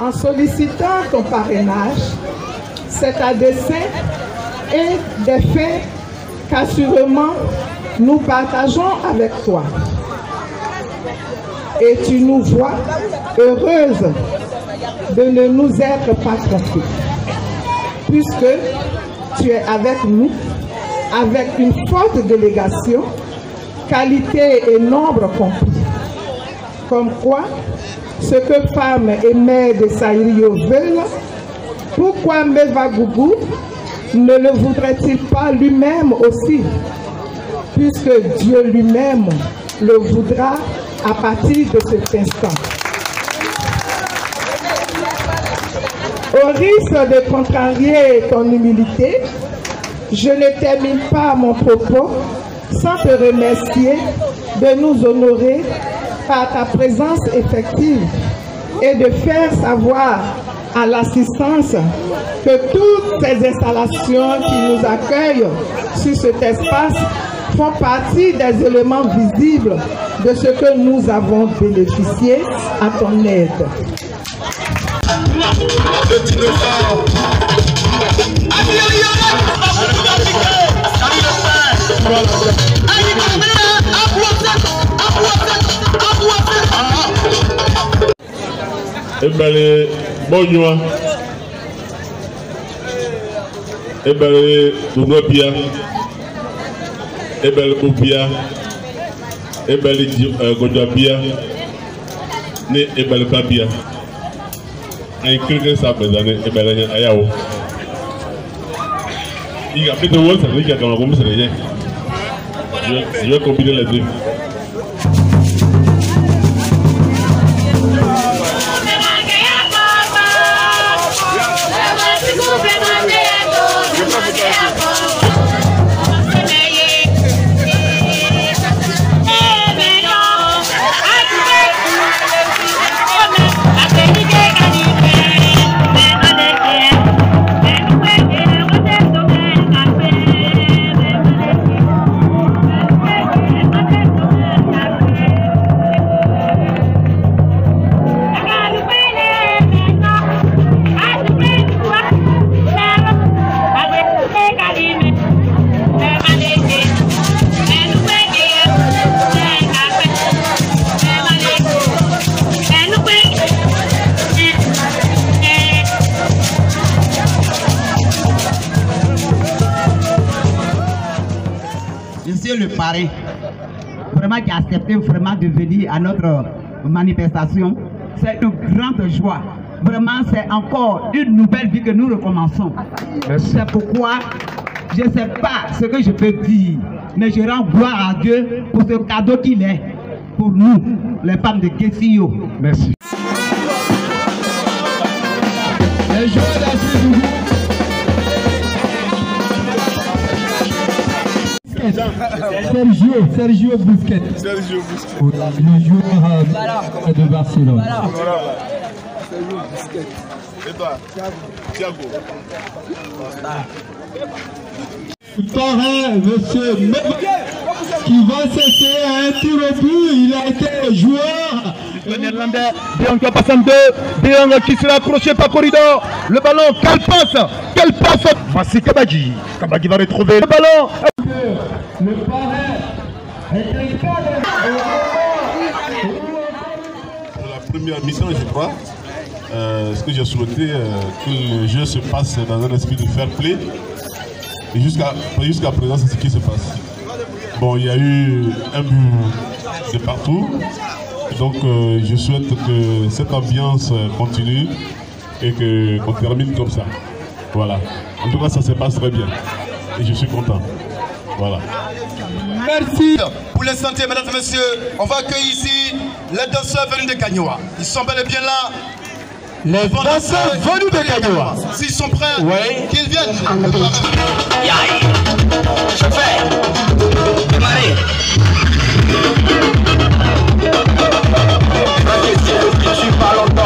En sollicitant ton parrainage, c'est à dessein et des faits qu'assurément nous partageons avec toi. Et tu nous vois heureuses de ne nous être pas trompées, puisque tu es avec nous, avec une forte délégation, qualité et nombre compris. Comme quoi, ce que femmes et mères de Saïrio veulent, pourquoi Mevagougou ne le voudrait-il pas lui-même aussi, puisque Dieu lui-même le voudra à partir de cet instant. Au risque de contrarier ton humilité, je ne termine pas mon propos sans te remercier de nous honorer par ta présence effective et de faire savoir à l'assistance que toutes ces installations qui nous accueillent sur cet espace font partie des éléments visibles de ce que nous avons bénéficié à ton aide. Ebale Bonyoa, Ebale Dunopia, Ebale Ubia, Ebale Godabia, ne Ebale Babia. Un quelqu'un s'appelle Ebale Ayao. Il a fait de moi, ça veut dire qu'il y a comme ça. Je vais combiner les deux. Monsieur le parrain, vraiment qui a accepté vraiment de venir à notre manifestation, c'est une grande joie. Vraiment, c'est encore une nouvelle vie que nous recommençons. C'est pourquoi je ne sais pas ce que je peux dire, mais je rends gloire à Dieu pour ce cadeau qu'il est pour nous, les femmes de Kessio. Merci. Sergio Busquets. Sergio Busquets. Le joueur de Barcelone. Sergio Busquets. Et toi, Thiago. Parrain, monsieur qui va cesser à un tir au but. Il a été joueur. Le néerlandais, Biang qui passe en deux, Biang qui sera accroché par corridor. Le ballon, quelle passe. Voici Kabadji. Kabadji va retrouver le ballon. Le parrain est un cadre. Pour la première mission, je crois, ce que j'ai souhaité, que le jeu se passe dans un esprit de fair play. Et jusqu'à présent, c'est ce qui se passe. Bon, il y a eu un but de partout. Donc, je souhaite que cette ambiance continue et qu'on termine comme ça. Voilà. En tout cas, ça se passe très bien. Et je suis content. Voilà. Merci. Pour les santé, mesdames et messieurs, on va accueillir ici les danseurs venus de Gagnoa. Ils sont bel et bien là. Les danseurs venus de Kagnoa. S'ils sont prêts, oui, qu'ils viennent. Yaï, chauffeur, démarrez. Je suis pas longtemps.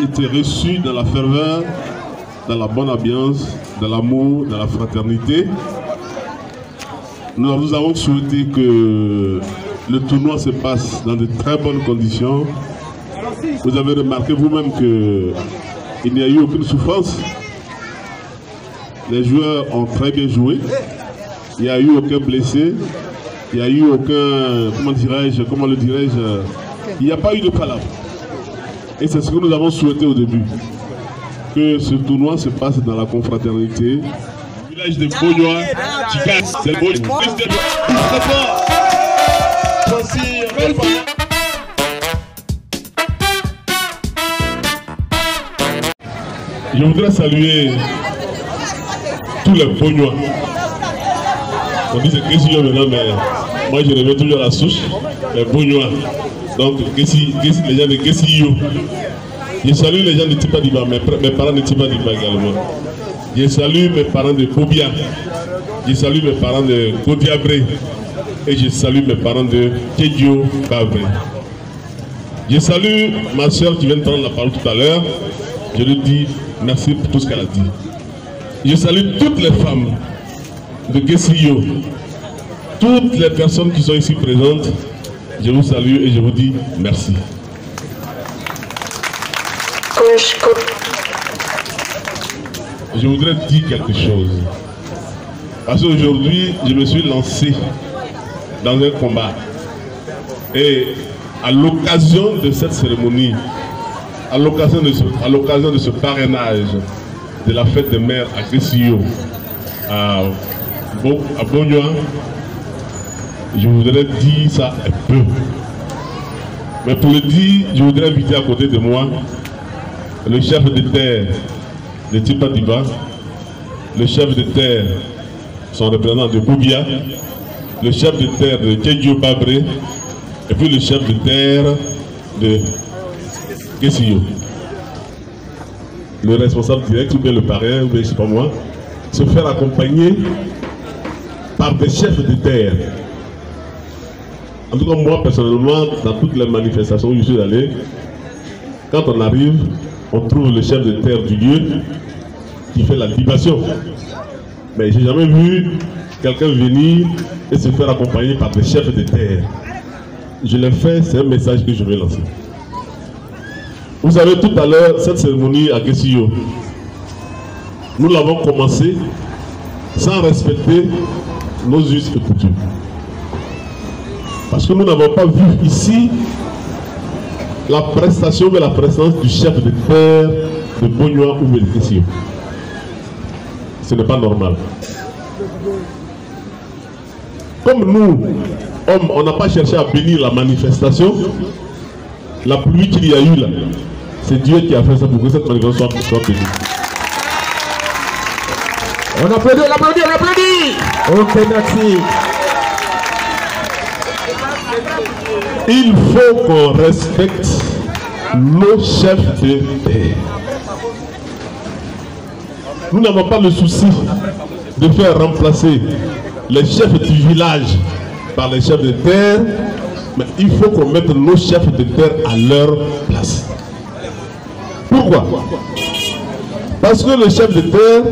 Été reçus dans la ferveur, dans la bonne ambiance, dans l'amour, dans la fraternité. Nous avons souhaité que le tournoi se passe dans de très bonnes conditions. Vous avez remarqué vous-même qu'il n'y a eu aucune souffrance. Les joueurs ont très bien joué. Il n'y a eu aucun blessé. Il n'y a eu aucun, comment le dirais-je, il n'y a pas eu de palabre. Et c'est ce que nous avons souhaité au début, que ce tournoi se passe dans la confraternité. Le village de Bognoa, qui gagne, c'est le Bognoa. Je voudrais saluer tous les Bognois. On dit c'est Kessie maintenant, mais moi je reviens toujours à la souche, les Bognois. Donc, les gens de Kessie. Je salue les gens de Tipadiba, mes parents de Tipadiba également. Je salue mes parents de Kobia. Je salue mes parents de Kodiabré. Et je salue mes parents de Kedjo Babré. Je salue ma soeur qui vient de prendre la parole tout à l'heure. Je lui dis merci pour tout ce qu'elle a dit. Je salue toutes les femmes de Kessiyo, toutes les personnes qui sont ici présentes. Je vous salue et je vous dis merci. Je voudrais dire quelque chose. Parce qu'aujourd'hui, je me suis lancé dans un combat. Et à l'occasion de cette cérémonie, à l'occasion de ce parrainage de la fête des mères à Kessiyo, à Bognoa, je voudrais dire ça un peu. Mais pour le dire, je voudrais inviter à côté de moi le chef de terre de Tipadiba, le chef de terre, son représentant de Boubia, le chef de terre de Kedjo Babré, et puis le chef de terre de Kessiyo. Le responsable direct, ou bien le parrain, ou bien je ne sais pas moi, se faire accompagner par des chefs de terre. En tout cas, moi, personnellement, dans toutes les manifestations où je suis allé, quand on arrive, on trouve le chef de terre du lieu qui fait la libation. Mais je n'ai jamais vu quelqu'un venir et se faire accompagner par des chefs de terre. Je l'ai fait, c'est un message que je vais lancer. Vous savez, tout à l'heure, cette cérémonie à Kessiyo, nous l'avons commencé sans respecter nos us et coutumes. Parce que nous n'avons pas vu ici la prestation de la présence du chef de terre de Bognoa ou de Kessiyo. Ce n'est pas normal. Comme nous, hommes, on n'a pas cherché à bénir la manifestation, la pluie qu'il y a eu là, c'est Dieu qui a fait ça pour que cette manifestation soit bénie. On applaudit, on applaudit, on applaudit. Ok, merci. Il faut qu'on respecte nos chefs de terre. Nous n'avons pas le souci de faire remplacer les chefs du village par les chefs de terre, mais il faut qu'on mette nos chefs de terre à leur place. Pourquoi? Parce que le chef de terre,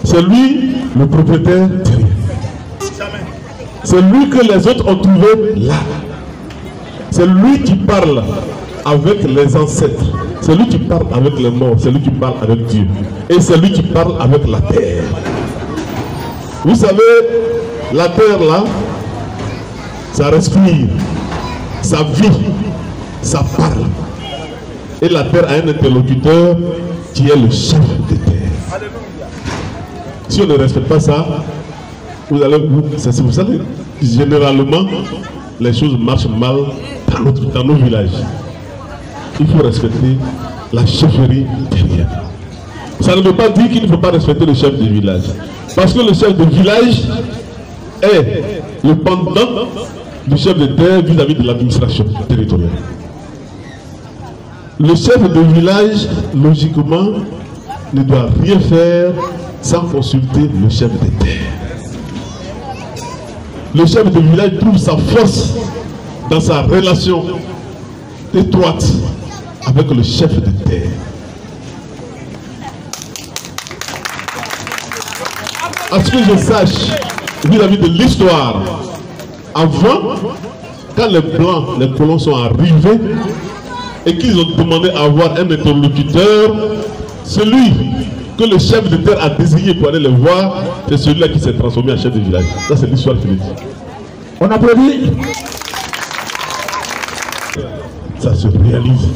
c'est lui le propriétaire terrien. C'est lui que les autres ont trouvé là. C'est lui qui parle avec les ancêtres. C'est lui qui parle avec les morts, c'est lui qui parle avec Dieu. Et c'est lui qui parle avec la terre. Vous savez, la terre là, ça respire, ça vit, ça parle. Et la terre a un interlocuteur qui est le chef de terre. Si on ne respecte pas ça, vous allez vous... C'est pour ça que généralement, les choses marchent mal dans nos villages. Il faut respecter la chefferie terrienne. Ça ne veut pas dire qu'il ne faut pas respecter le chef de village. Parce que le chef de village est le pendant du chef de terre vis-à-vis de l'administration territoriale. Le chef de village, logiquement, ne doit rien faire sans consulter le chef de terre. Le chef de village trouve sa force dans sa relation étroite avec le chef de terre. À ce que je sache, vis-à-vis de l'histoire, avant, quand les Blancs, les colons sont arrivés et qu'ils ont demandé à avoir un interlocuteur, celui que le chef de terre a désigné pour aller les voir, c'est celui-là qui s'est transformé en chef de village. Ça, c'est l'histoire qui le dit. On applaudit. Ça se réalise,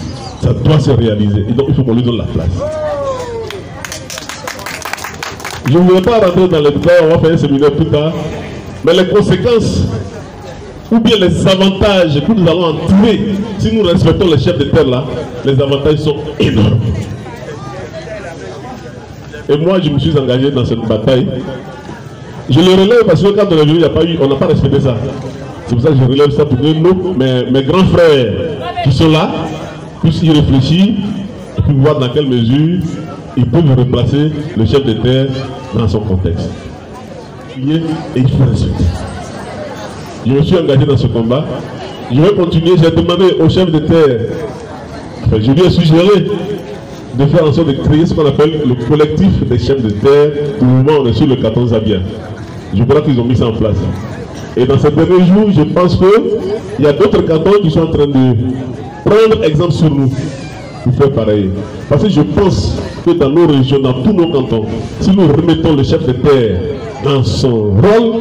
ça doit se réaliser. Et donc, il faut qu'on lui donne la place. Je ne voudrais pas rentrer dans les détails, on va faire un séminaire plus tard. Mais les conséquences, ou bien les avantages que nous allons en tirer, si nous respectons les chefs de terre là, les avantages sont énormes. Et moi, je me suis engagé dans cette bataille. Je le relève parce que quand on est venu, on n'a pas respecté ça. C'est pour ça que je relève ça pour que mes grands frères qui sont là puissent y réfléchir et puis voir dans quelle mesure ils peuvent replacer le chef de terre dans son contexte. Et il faut respecter. Je me suis engagé dans ce combat. Je vais continuer. J'ai demandé au chef de terre, enfin, je lui ai suggéré de faire en sorte de créer ce qu'on appelle le collectif des chefs de terre du moment où on est sur le canton Zabia. Je crois qu'ils ont mis ça en place. Et dans ces derniers jours, je pense qu'il y a d'autres cantons qui sont en train de prendre exemple sur nous pour faire pareil. Parce que je pense que dans nos régions, dans tous nos cantons, si nous remettons le chef de terre dans son rôle,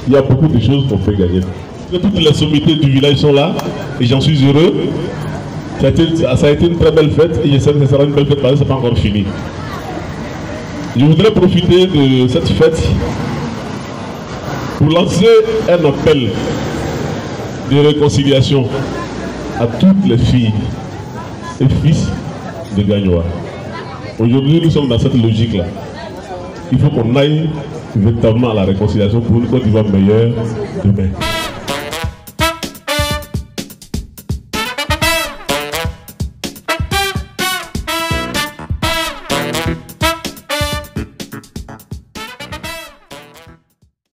il y a beaucoup de choses qu'on peut gagner. Toutes les sommités du village sont là et j'en suis heureux. Ça a été une très belle fête et je sais que ce sera une belle fête parce que ce n'est pas encore fini. Je voudrais profiter de cette fête pour lancer un appel de réconciliation à toutes les filles et fils de Gagnoa. Aujourd'hui, nous sommes dans cette logique-là. Il faut qu'on aille véritablement à la réconciliation pour une Côte d'Ivoire meilleure demain.